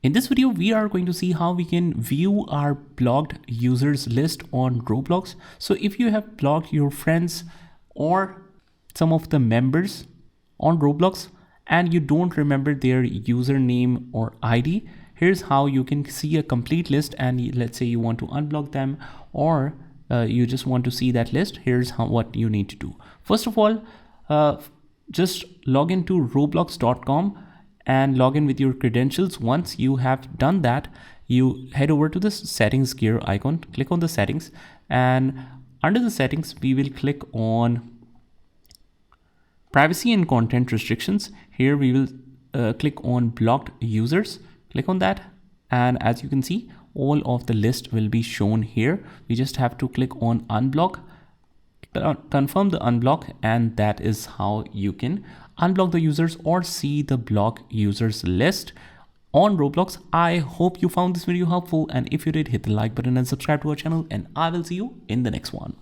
In this video, we are going to see how we can view our blocked users list on Roblox. So if you have blocked your friends or some of the members on Roblox and you don't remember their username or ID, here's how you can see a complete list. And let's say you want to unblock them, or you just want to see that list. Here's what you need to do. First of all, just log into roblox.com and log in with your credentials. Once you have done that, you head over to the settings gear icon, click on the settings, and under the settings, we will click on privacy and content restrictions. Here we will click on blocked users, click on that. And as you can see, all of the list will be shown here. We just have to click on unblock, confirm the unblock, and that is how you can unblock the users or see the block users list on Roblox. I hope you found this video helpful, and if you did, hit the like button and subscribe to our channel, and I will see you in the next one.